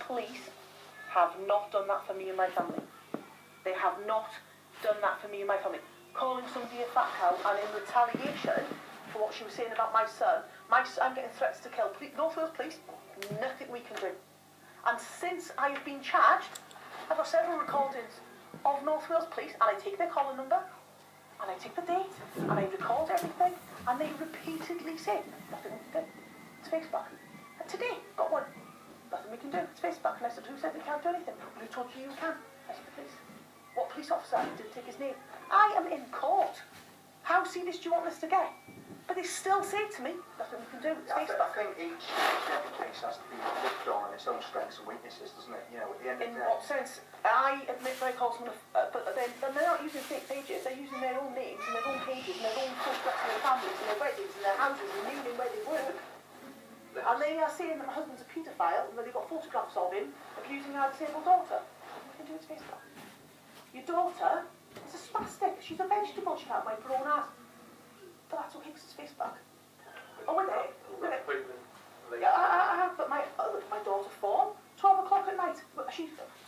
police have not done that for me and my family. They have not done that for me and my family. Calling somebody a fat cow, and in retaliation for what she was saying about my son, I'm getting threats to kill. North Wales Police, nothing we can do. And since I have been charged, I've got several recordings of North Wales Police, and I take their collar number, and I take the date, and I record everything, and they repeatedly say, nothing we can do. It's Facebook. And today, got one. Nothing we can do. It's Facebook. And I said, who said they can't do anything? Who told you you can? I said, the police. What police officer? I didn't take his name. I am in court. How serious do you want this to get? But they still say to me, nothing we can do. It's Facebook. I think each every case has to be looked on its own strengths and weaknesses, doesn't it? You know, at the end of the day. In what sense? I admit I call someone but they're not using fake pages. They're using their own names and their own pages and their own photographs of their families and their weddings and their houses and naming where they work. And they are saying that my husband's a paedophile and that they've got photographs of him abusing our disabled daughter. What can you do with Facebook? Your daughter is a spastic. She's a vegetable. She can't wipe her own ass. But that's okay because it's Facebook. Oh, wait there. Yeah, but my daughter Fawn, 12 o'clock at night,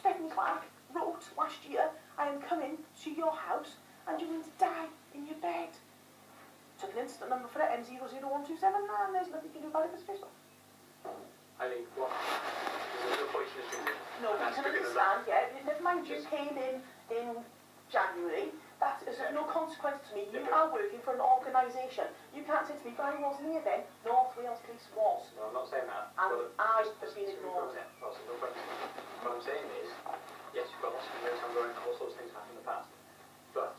Stephanie Clark wrote last year, I am coming to your house and you're going to die in your bed. Took an instant number for it, N00127, and there's nothing you can do about it because it's Facebook. I think what? There's no point in it. No, we can understand, yeah. Never mind you came in January. That is of no consequence to me. You are working for an organisation. You can't say to me, but I wasn't here then. North Wales Police was. No, I'm not saying that. And I have been ignored. What I'm saying is, yes, you've got lots of things ongoing, all sorts of things happened in the past. But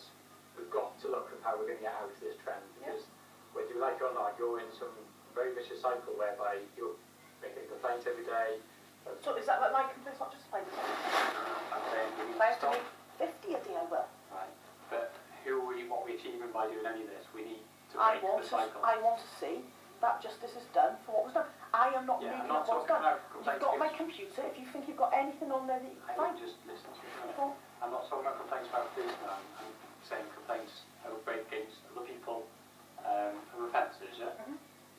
we've got to look at how we're going to get out of this trend. Because whether you like it or not, you're in some very vicious cycle whereby you're making complaints every day. So is that like my complaints not justified? I'm saying we need If I to have to stop. make 50 a day, I will. Right. But what are we achieving by doing any of this? We need to break the cycle. I want to see that justice is done for what was done. I am not making up what's done. You've got my computer. If you think you've got anything on there that you can find. Just listen to me. I'm not talking about complaints about police now. I'm saying complaints against other people for offences, yeah?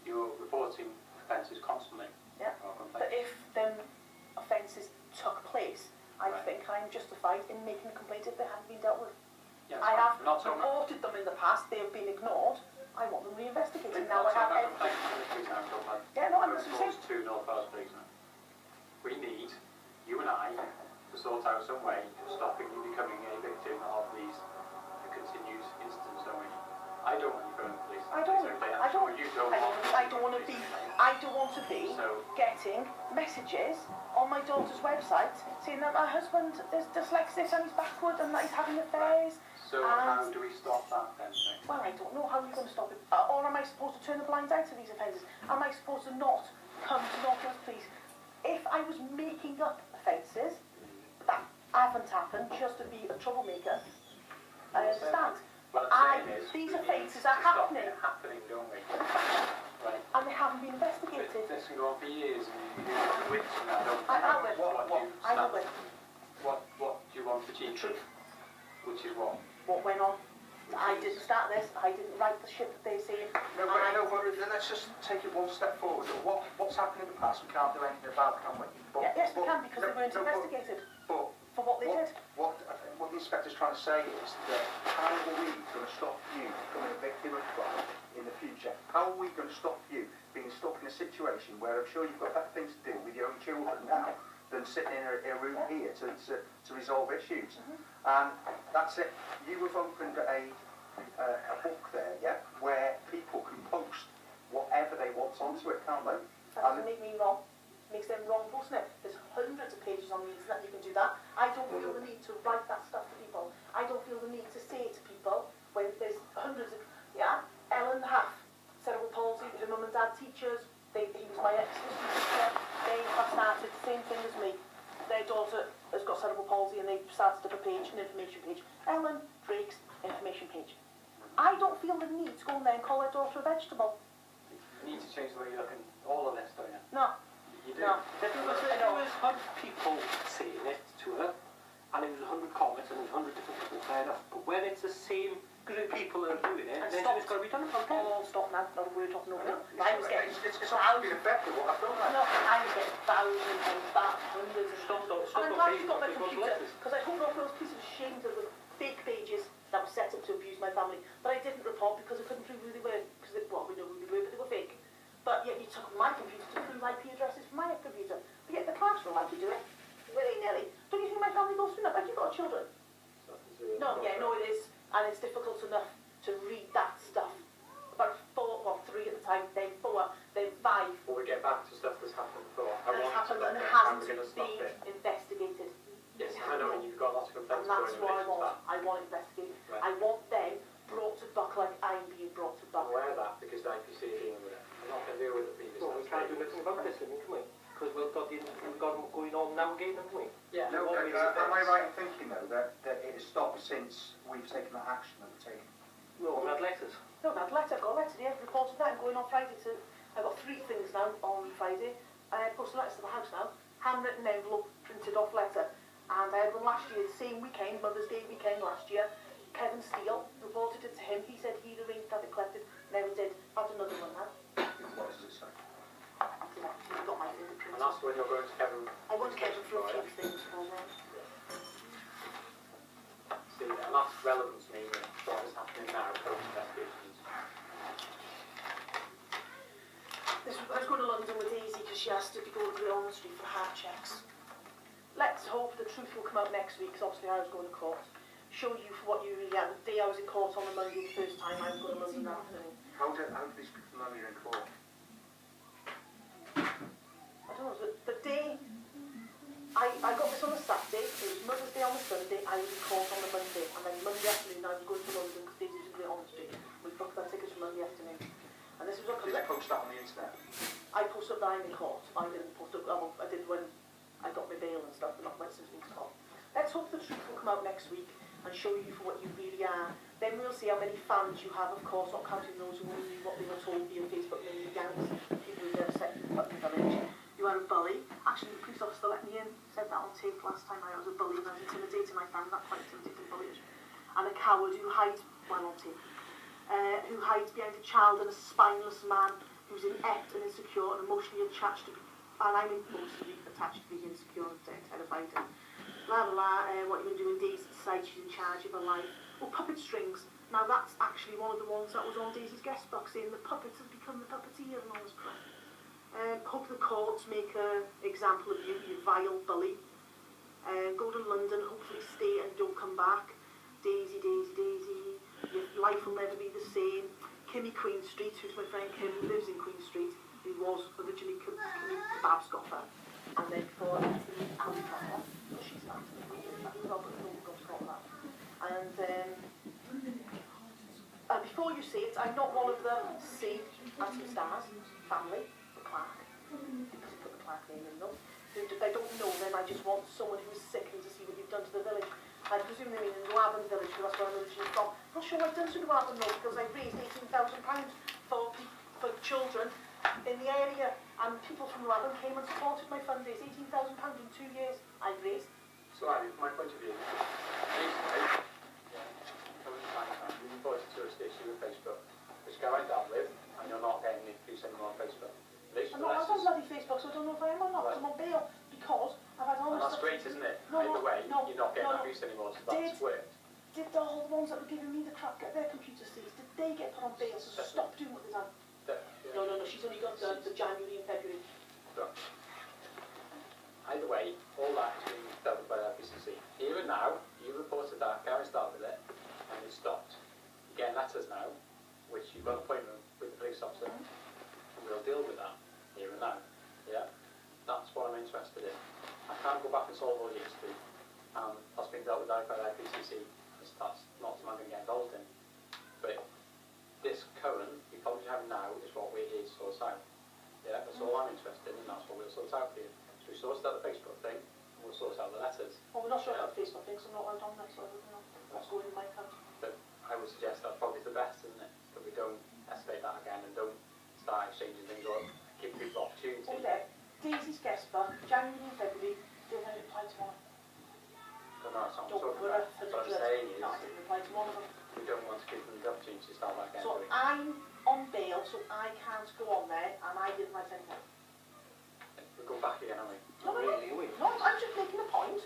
You're reporting offences constantly. Yeah. But if them offences took place, I think I'm justified in making a complaint if they haven't been dealt with. Yes, I have reported them in the past, they have been ignored. I want them reinvestigated. Now I have everything. Yeah, no, I'm saying. To North Wales Police now. We need, you and I, to sort out some way of stopping you becoming a victim of these continued incidents, don't we? I don't want you going to the police. I don't want to be getting messages on my daughter's website saying that my husband is dyslexic and he's backward and that he's having affairs. So how do we stop that then? Well, I don't know how you're going to stop it. Or am I supposed to turn a blind eye to these offences? Am I supposed to not come to North Wales Police? If I was making up offences that haven't happened just to be a troublemaker, I understand. These offences are happening. Don't we? Right. And they haven't been investigated. This can go on for years. And you I will win. What do you want to achieve? Truth. Which is what? What went on? I didn't start this. I didn't write the shit that they're saying. No, but let's just take it one step forward. What's happened in the past we can't do anything about, can we? Yes, we can, because they weren't investigated for what they did. What the inspector's trying to say is that how are we going to stop you becoming a victim of crime in the future? How are we going to stop you being stuck in a situation where I'm sure you've got better things to do with your own children now than sitting in a room here to resolve issues? And that's it. You have opened a book there, yeah, where people can post whatever they want onto it, can't they? That doesn't make me wrong. Makes them wrong posting it. There's hundreds of pages on the internet you can do that. I don't feel the need to write that stuff to people. I don't feel the need to say it to people when there's hundreds of, Ellen Huff, cerebral palsy, her mum and dad teachers, he was my ex-history teacher, they have started the same thing as me. Their daughter has got cerebral palsy and they've started up a page, an information page. Ellen Drake's information page. I don't feel the need to go in there and call their daughter a vegetable. You need to change the way you look at all of this, don't you? No. You do. No. There was 100 people saying it to her, and it was 100 comments, and it was 100 different people, fair enough. But when it's the same group of people that are doing it, then it's got to be done. Oh, stop now. Not a word off nobody. I was getting it's not been effective what I've done. No, I was getting thousands and hundreds of actually got my computer, because I hope not those pieces of shame that were fake pages that were set up to abuse my family. But I didn't report because I couldn't prove who they were, because well, we know who they were, but they were fake. But yet you took my computer to prove IP addresses from my computer. But yet the clerks don't like to do it. Willy-nilly. Don't you think my family goes through that? Like, you've got children. No, yeah, no, it is. And it's difficult enough to read that stuff. About 4, well, 3 at the time, then 4, then 5. But we get back to stuff that's happened before. And it's happened and it hasn't been investigated. Yes, I know, and you've got lots of complaints and that's going in what relation to that. I want investigated. Right. I want them brought to book like I'm being brought to book. I'm aware of that because the IPC are dealing with it. I'm not going to deal with the previous Well, we can't do anything about this, can we? Because we've got them going on now again, haven't we? Yeah. No, am I right in thinking though that it has stopped since we've taken that action that we've taken? No, we've had letters. No, I've got letters, yeah, I've reported that. I'm going on Friday to, I've got 3 things now on Friday. I posted letters to the house now, handwritten envelope, printed off letter. And I had one last year, the same weekend, Mother's Day weekend last year. Kevin Steele reported it to him. He said he'd arranged to have it collected. Never did. I've had another one now. What does it say? I've got my fingerprints. And that's when you're going to Kevin. I went to Kevin for a few things for them. See, and that's relevant to me with what is happening now, post-investigations. I was going to London with Daisy because she asked if we go to Great Street for heart checks. Let's hope the truth will come out next week, because obviously I was going to court. Show you for what you really are. The day I was in court on a Monday, the first time I was going to London that afternoon. How did these people know you're in court? I don't know, the day I got this on a Saturday, it was Mother's Day on a Sunday, I was in court on a Monday, and then Monday afternoon I was going to London because Daisy was in Great Street. We booked our tickets for Monday afternoon. And this was what Did you post that on the internet? I posted that I'm in court. I didn't post it, well, I did when I got my bail and stuff, but not when it's been court. Let's hope the truth will come out next week and show you for what you really are. Then we'll see how many fans you have, of course, not counting those who only knew what they were told via Facebook, mainly gangs, people who were upset in the village. You are a bully. Actually, the police officer let me in, said that on tape last time I was a bully and I was intimidating my family, not quite intimidating bullies. And a coward who hides, well on tape, who hides behind a child and a spineless man who's inept and insecure and emotionally attached to, and I'm emotionally attached to being insecure and terrified. And blah blah blah, what you're going to do in Daisy's side, she's in charge of her life. Oh, puppet strings. Now that's actually one of the ones that was on Daisy's guest box saying the puppets have become the puppeteer and all this crap. Hope the courts make an example of you, you vile bully. Go to London, hopefully stay and don't come back. Daisy, Daisy, Daisy, your life will never be the same. Kimmy Queen Street, who's my friend Kim, who lives in Queen Street, who was originally Kimmy Kebab Scoffer, and then before Anthony Ali Coffer, because she's not Robert got that. And before you see it, I'm not one of the C Anthony Stars family, the Clark, because you put the Clark name in them. I don't know them, I just want someone who's sick and to see what you've done to the village. I presume they mean in Luaban village, because that's where I'm originally from. I'm not sure what I've done to Luaban though, because I raised £18,000 for children in the area, and people from Luaban came and supported my fundraise. £18,000 in 2 years I've raised. So, from my point of view, you voted to a issue with Facebook, which go right down with, and you're not getting the abuse anymore on Facebook. I'm not on bloody Facebook, so I don't know if I am or not, because I'm on bail, because I've had all and this that's stuff. great, isn't it? No, Either way, no, you're not getting no, abuse anymore, so that's worked. Did the whole ones that were giving me the crap get their computer seized? Did they get put on bail to stop doing what they've done? No, she's only got the January and February. Right. Either way, all that is being dealt with by the FBCC. Here and now, you reported that, Gary started with it, and it stopped. You're getting letters now, which you've got an appointment with the police officer, and we'll deal with that here and now. Yeah? That's what I'm interested in. I can't go back and solve all the history, and that's been dealt with by the FBCC, because that's not something I'm going to get involved in. But this current, the problem you're having now, is what we're here to sort out. Yeah? That's all I'm interested in, and that's what we'll sort out for you. So we sorted out the Facebook thing, and we'll sort out the letters. Well, we're not sure about the Facebook thing, so I'm not allowed on that, so I don't know what's going in my account. But I would suggest that's probably the best, isn't it? That we don't escalate that again and don't start exchanging things or give people opportunity. Oh, there. Daisy's guest book, January and February, didn't reply to one. But no, that's not Don't what worry, I'm saying is, no, I didn't reply to one of them. we don't want to give them the opportunity to start that again. So I'm on bail, so I can't go on there, and I didn't write anything. We'll go back again, aren't we? No, I'm just making a point.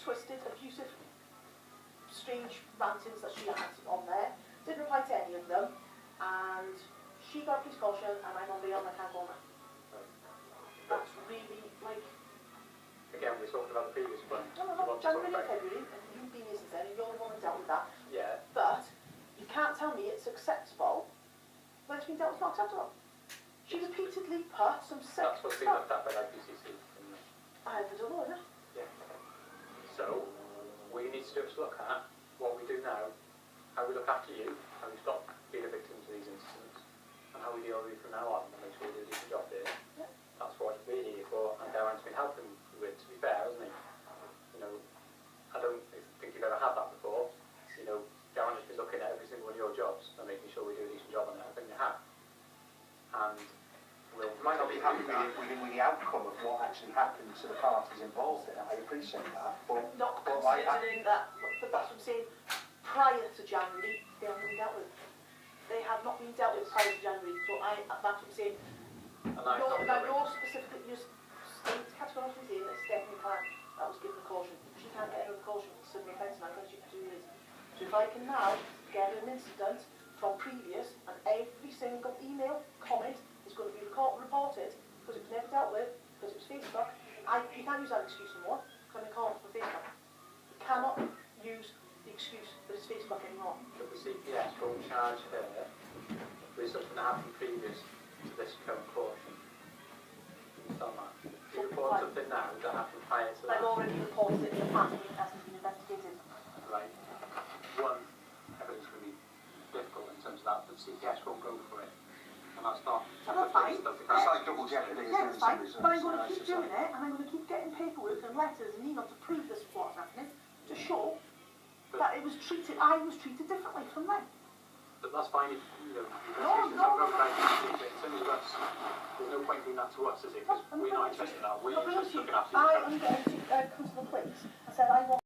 twisted, abusive, strange rantings that she had on there. Didn't reply to any of them, and she got a police caution, and I'm on bail and I can't go on it. That's really, like... Again, we talked about the previous one. No, January and February, and you've been here since then, and you're the one that dealt with that. Yeah. But you can't tell me it's acceptable when it's been dealt with not acceptable. She repeatedly put some sick That's what's been looked at by IPCC. I don't know, innit? Yeah. So, we need to just look at what we do now, how we look after you, how we stop being a victim to these incidents, and how we deal with you from now on, and make sure we do a decent job here. Yeah. That's what we're here for, and Darren's been helping with, to be fair, hasn't he? You know, I don't think you've ever had that before. You know, Darren has been looking at every single one of your jobs and making sure we do a decent job on it. I think you have. And we'll Might not be happy with the outcome of what actually happened to the parties involved in it. I appreciate that, but Not considering that, but that's what I'm saying. Prior to January, they haven't been dealt with. They have not been dealt with prior to January, so that's what I'm saying. You're specifically, you're categorically saying that Stephanie that was given a caution. She can't get another caution for similar offence now because she can 2 years. So if I can now get an incident from previous, and every single email, comment is going to be reported because it was never dealt with, because it was Facebook, you can't use that excuse anymore because I'm calling for Facebook. You cannot use the excuse that it's Facebook anymore. But the CPS won't charge her with something that happened previous to this current caution. You understand that? If you report something now that happened prior to that. I've already reported it in the past and it hasn't been investigated. Right. One, evidence will be difficult in terms of that, but CPS won't go for it. And that's not... That's fine. it's like double jeopardy. Yeah, it's fine. But I'm going to keep doing it, and I'm going to keep getting paperwork and letters and emails to prove this is what's happening, to show that it was treated, I was treated differently from them. But that's fine if, you know, No. but in terms of us, there's no point doing that to us, is it? Because we're not interested in that. We're just looking after you. I am going to come to the police and said I want